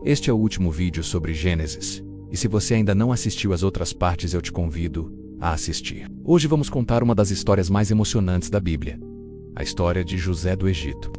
Este é o último vídeo sobre Gênesis, e se você ainda não assistiu às outras partes eu te convido a assistir. Hoje vamos contar uma das histórias mais emocionantes da Bíblia, a história de José do Egito.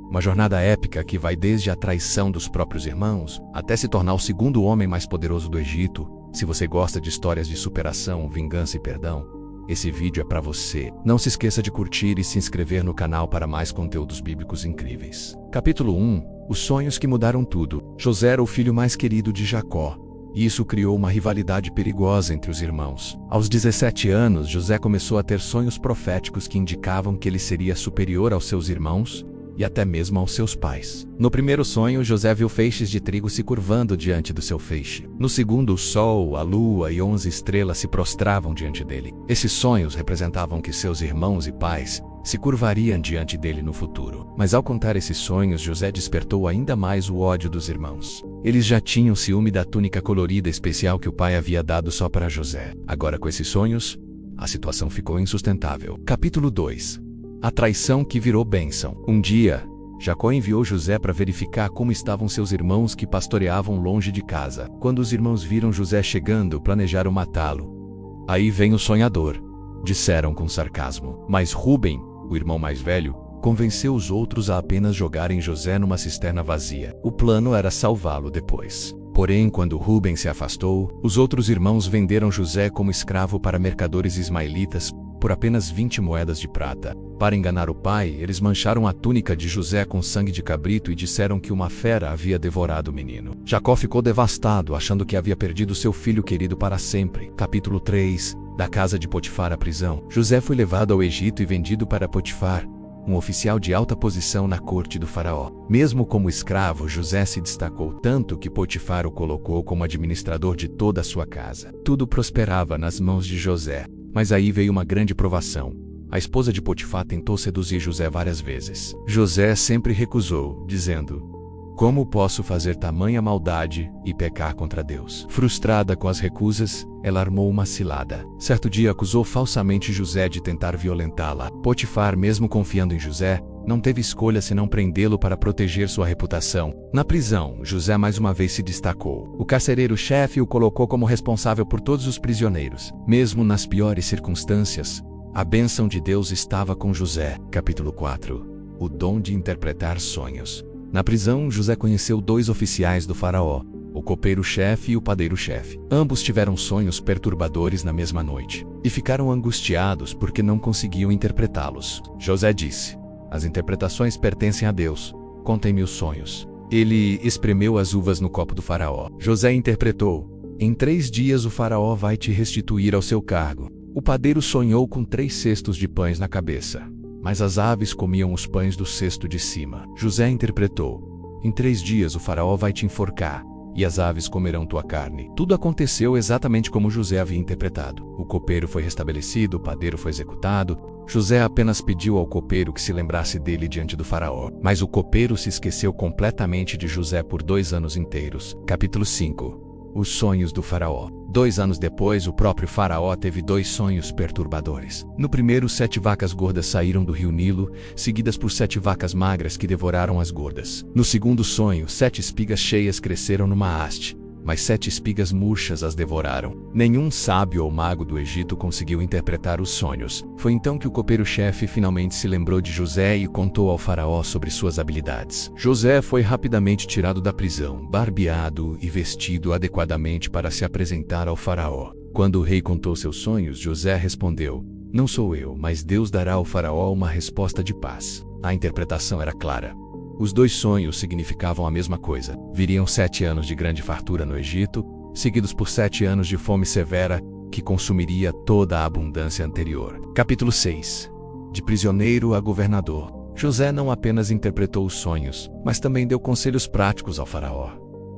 Uma jornada épica que vai desde a traição dos próprios irmãos até se tornar o segundo homem mais poderoso do Egito. Se você gosta de histórias de superação, vingança e perdão, esse vídeo é para você. Não se esqueça de curtir e se inscrever no canal para mais conteúdos bíblicos incríveis. Capítulo 1. Os sonhos que mudaram tudo. José era o filho mais querido de Jacó, e isso criou uma rivalidade perigosa entre os irmãos. Aos 17 anos, José começou a ter sonhos proféticos que indicavam que ele seria superior aos seus irmãos e até mesmo aos seus pais. No primeiro sonho, José viu feixes de trigo se curvando diante do seu feixe. No segundo, o sol, a lua e 11 estrelas se prostravam diante dele. Esses sonhos representavam que seus irmãos e pais se curvariam diante dele no futuro. Mas ao contar esses sonhos, José despertou ainda mais o ódio dos irmãos. Eles já tinham ciúme da túnica colorida especial que o pai havia dado só para José. Agora, com esses sonhos, a situação ficou insustentável. Capítulo 2. A traição que virou bênção. Um dia, Jacó enviou José para verificar como estavam seus irmãos que pastoreavam longe de casa. Quando os irmãos viram José chegando, planejaram matá-lo. Aí vem o sonhador, disseram com sarcasmo. Mas Rúben, o irmão mais velho, convenceu os outros a apenas jogarem José numa cisterna vazia. O plano era salvá-lo depois. Porém, quando Rúben se afastou, os outros irmãos venderam José como escravo para mercadores ismaelitas por apenas 20 moedas de prata. Para enganar o pai, eles mancharam a túnica de José com sangue de cabrito e disseram que uma fera havia devorado o menino. Jacó ficou devastado, achando que havia perdido seu filho querido para sempre. Capítulo 3. Da casa de Potifar à prisão. José foi levado ao Egito e vendido para Potifar, um oficial de alta posição na corte do faraó. Mesmo como escravo, José se destacou tanto que Potifar o colocou como administrador de toda a sua casa. Tudo prosperava nas mãos de José. Mas aí veio uma grande provação. A esposa de Potifar tentou seduzir José várias vezes. José sempre recusou, dizendo: "Como posso fazer tamanha maldade e pecar contra Deus?" Frustrada com as recusas, ela armou uma cilada. Certo dia acusou falsamente José de tentar violentá-la. Potifar, mesmo confiando em José, não teve escolha senão prendê-lo para proteger sua reputação. Na prisão, José mais uma vez se destacou. O carcereiro-chefe o colocou como responsável por todos os prisioneiros. Mesmo nas piores circunstâncias, a bênção de Deus estava com José. Capítulo 4. O dom de interpretar sonhos. Na prisão, José conheceu dois oficiais do faraó, o copeiro-chefe e o padeiro-chefe. Ambos tiveram sonhos perturbadores na mesma noite, e ficaram angustiados porque não conseguiam interpretá-los. José disse: "As interpretações pertencem a Deus. Contem-me os sonhos." Ele espremeu as uvas no copo do faraó. José interpretou: "Em 3 dias o faraó vai te restituir ao seu cargo." O padeiro sonhou com 3 cestos de pães na cabeça, mas as aves comiam os pães do cesto de cima. José interpretou: "Em 3 dias o faraó vai te enforcar, e as aves comerão tua carne." Tudo aconteceu exatamente como José havia interpretado. O copeiro foi restabelecido, o padeiro foi executado. José apenas pediu ao copeiro que se lembrasse dele diante do faraó. Mas o copeiro se esqueceu completamente de José por 2 anos inteiros. Capítulo 5. Os sonhos do faraó. 2 anos depois, o próprio faraó teve 2 sonhos perturbadores. No primeiro, 7 vacas gordas saíram do rio Nilo, seguidas por 7 vacas magras que devoraram as gordas. No segundo sonho, 7 espigas cheias cresceram numa haste, mas 7 espigas murchas as devoraram. Nenhum sábio ou mago do Egito conseguiu interpretar os sonhos. Foi então que o copeiro-chefe finalmente se lembrou de José e contou ao faraó sobre suas habilidades. José foi rapidamente tirado da prisão, barbeado e vestido adequadamente para se apresentar ao faraó. Quando o rei contou seus sonhos, José respondeu: "Não sou eu, mas Deus dará ao faraó uma resposta de paz." A interpretação era clara. Os 2 sonhos significavam a mesma coisa. Viriam 7 anos de grande fartura no Egito, seguidos por 7 anos de fome severa, que consumiria toda a abundância anterior. Capítulo 6. De prisioneiro a governador. José não apenas interpretou os sonhos, mas também deu conselhos práticos ao faraó.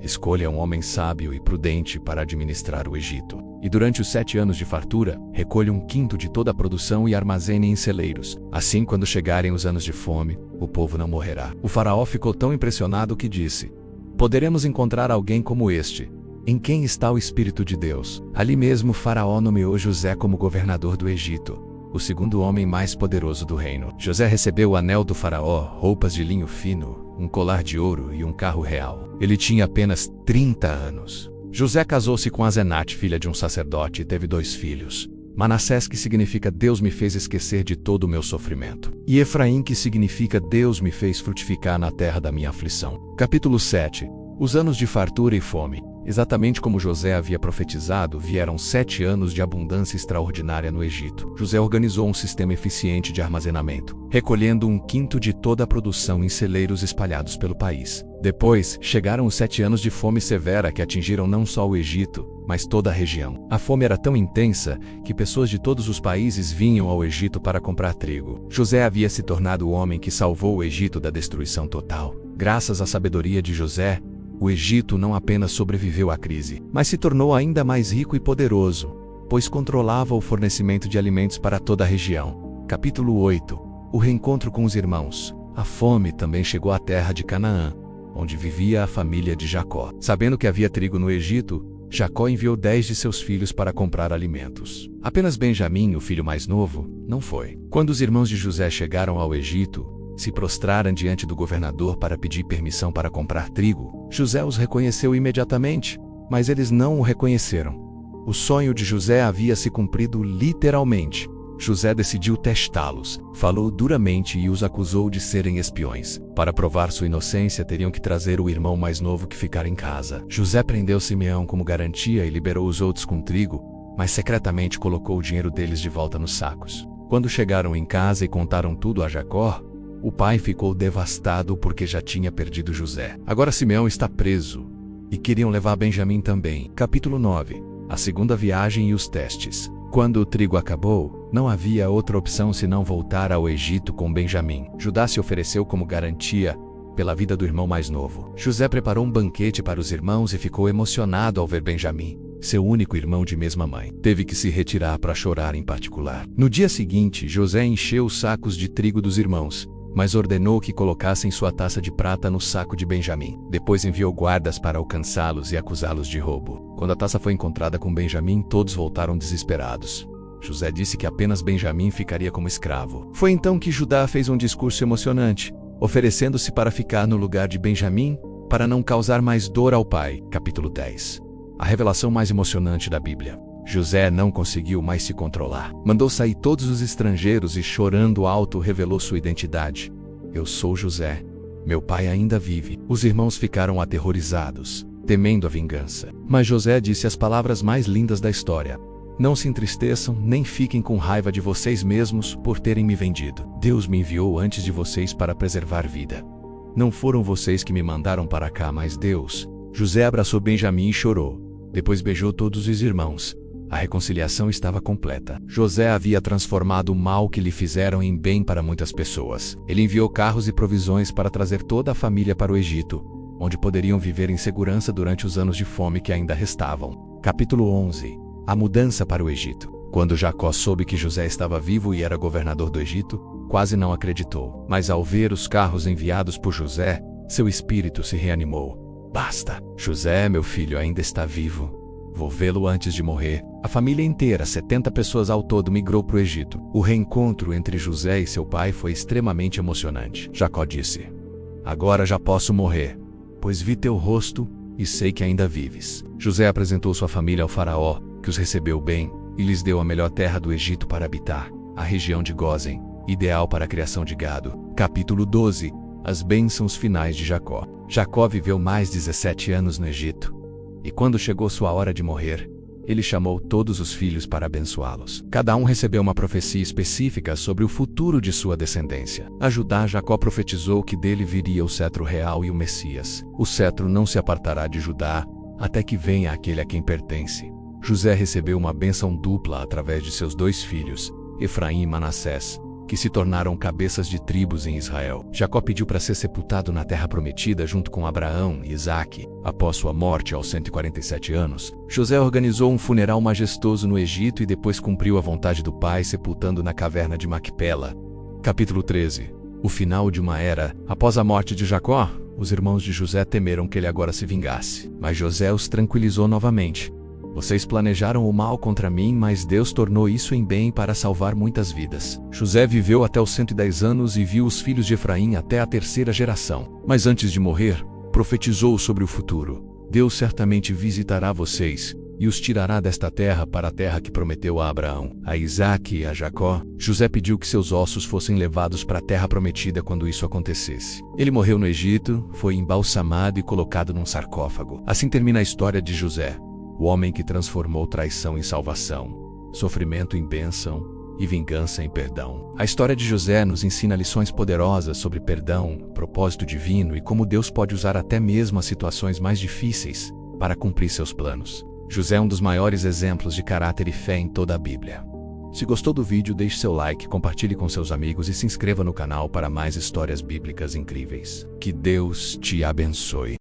Escolha um homem sábio e prudente para administrar o Egito. E durante os 7 anos de fartura, recolha 1/5 de toda a produção e armazene em celeiros. Assim, quando chegarem os anos de fome, o povo não morrerá. O faraó ficou tão impressionado que disse: "Poderemos encontrar alguém como este, em quem está o Espírito de Deus." Ali mesmo, o faraó nomeou José como governador do Egito, o segundo homem mais poderoso do reino. José recebeu o anel do faraó, roupas de linho fino um colar de ouro e um carro real. Ele tinha apenas 30 anos. José casou-se com Asenate, filha de um sacerdote, e teve 2 filhos. Manassés, que significa Deus me fez esquecer de todo o meu sofrimento. E Efraim, que significa Deus me fez frutificar na terra da minha aflição. Capítulo 7. Os anos de fartura e fome. Exatamente como José havia profetizado, vieram 7 anos de abundância extraordinária no Egito. José organizou um sistema eficiente de armazenamento, recolhendo 1/5 de toda a produção em celeiros espalhados pelo país. Depois, chegaram os 7 anos de fome severa que atingiram não só o Egito, mas toda a região. A fome era tão intensa que pessoas de todos os países vinham ao Egito para comprar trigo. José havia se tornado o homem que salvou o Egito da destruição total. Graças à sabedoria de José, o Egito não apenas sobreviveu à crise, mas se tornou ainda mais rico e poderoso, pois controlava o fornecimento de alimentos para toda a região. Capítulo 8. O reencontro com os irmãos. A fome também chegou à terra de Canaã, onde vivia a família de Jacó. Sabendo que havia trigo no Egito, Jacó enviou 10 de seus filhos para comprar alimentos. Apenas Benjamim, o filho mais novo, não foi. Quando os irmãos de José chegaram ao Egito, se prostraram diante do governador para pedir permissão para comprar trigo. José os reconheceu imediatamente, mas eles não o reconheceram. O sonho de José havia se cumprido literalmente. José decidiu testá-los, falou duramente e os acusou de serem espiões. Para provar sua inocência, teriam que trazer o irmão mais novo que ficara em casa. José prendeu Simeão como garantia e liberou os outros com trigo, mas secretamente colocou o dinheiro deles de volta nos sacos. Quando chegaram em casa e contaram tudo a Jacó, o pai ficou devastado porque já tinha perdido José. Agora Simeão está preso e queriam levar Benjamim também. Capítulo 9. A segunda viagem e os testes. Quando o trigo acabou, não havia outra opção senão voltar ao Egito com Benjamim. Judá se ofereceu como garantia pela vida do irmão mais novo. José preparou um banquete para os irmãos e ficou emocionado ao ver Benjamim, seu único irmão de mesma mãe. Teve que se retirar para chorar em particular. No dia seguinte, José encheu os sacos de trigo dos irmãos, mas ordenou que colocassem sua taça de prata no saco de Benjamim. Depois enviou guardas para alcançá-los e acusá-los de roubo. Quando a taça foi encontrada com Benjamim, todos voltaram desesperados. José disse que apenas Benjamim ficaria como escravo. Foi então que Judá fez um discurso emocionante, oferecendo-se para ficar no lugar de Benjamim, para não causar mais dor ao pai. Capítulo 10. A revelação mais emocionante da Bíblia. José não conseguiu mais se controlar. Mandou sair todos os estrangeiros e, chorando alto, revelou sua identidade. Eu sou José. Meu pai ainda vive. Os irmãos ficaram aterrorizados, temendo a vingança. Mas José disse as palavras mais lindas da história. Não se entristeçam, nem fiquem com raiva de vocês mesmos por terem me vendido. Deus me enviou antes de vocês para preservar vida. Não foram vocês que me mandaram para cá, mas Deus. José abraçou Benjamim e chorou. Depois beijou todos os irmãos. A reconciliação estava completa. José havia transformado o mal que lhe fizeram em bem para muitas pessoas. Ele enviou carros e provisões para trazer toda a família para o Egito, onde poderiam viver em segurança durante os anos de fome que ainda restavam. Capítulo 11. A mudança para o Egito. Quando Jacó soube que José estava vivo e era governador do Egito, quase não acreditou. Mas ao ver os carros enviados por José, seu espírito se reanimou. Basta! José, meu filho, ainda está vivo. Vou vê-lo antes de morrer. A família inteira, 70 pessoas ao todo, migrou para o Egito. O reencontro entre José e seu pai foi extremamente emocionante. Jacó disse: Agora já posso morrer, pois vi teu rosto e sei que ainda vives. José apresentou sua família ao faraó, que os recebeu bem, e lhes deu a melhor terra do Egito para habitar, a região de Gósen, ideal para a criação de gado. Capítulo 12. As bênçãos finais de Jacó. Jacó viveu mais 17 anos no Egito. E quando chegou sua hora de morrer, ele chamou todos os filhos para abençoá-los. Cada um recebeu uma profecia específica sobre o futuro de sua descendência. A Judá, Jacó profetizou que dele viria o cetro real e o Messias. O cetro não se apartará de Judá, até que venha aquele a quem pertence. José recebeu uma bênção dupla através de seus 2 filhos, Efraim e Manassés, que se tornaram cabeças de tribos em Israel. Jacó pediu para ser sepultado na terra prometida junto com Abraão e Isaque. Após sua morte aos 147 anos, José organizou um funeral majestoso no Egito e depois cumpriu a vontade do pai, sepultando na caverna de Macpela. Capítulo 13. O final de uma era. Após a morte de Jacó, os irmãos de José temeram que ele agora se vingasse. Mas José os tranquilizou novamente. Vocês planejaram o mal contra mim, mas Deus tornou isso em bem para salvar muitas vidas. José viveu até os 110 anos e viu os filhos de Efraim até a 3ª geração. Mas antes de morrer, profetizou sobre o futuro. Deus certamente visitará vocês e os tirará desta terra para a terra que prometeu a Abraão, a Isaque e a Jacó. José pediu que seus ossos fossem levados para a terra prometida quando isso acontecesse. Ele morreu no Egito, foi embalsamado e colocado num sarcófago. Assim termina a história de José, o homem que transformou traição em salvação, sofrimento em bênção e vingança em perdão. A história de José nos ensina lições poderosas sobre perdão, propósito divino e como Deus pode usar até mesmo as situações mais difíceis para cumprir seus planos. José é um dos maiores exemplos de caráter e fé em toda a Bíblia. Se gostou do vídeo, deixe seu like, compartilhe com seus amigos e se inscreva no canal para mais histórias bíblicas incríveis. Que Deus te abençoe.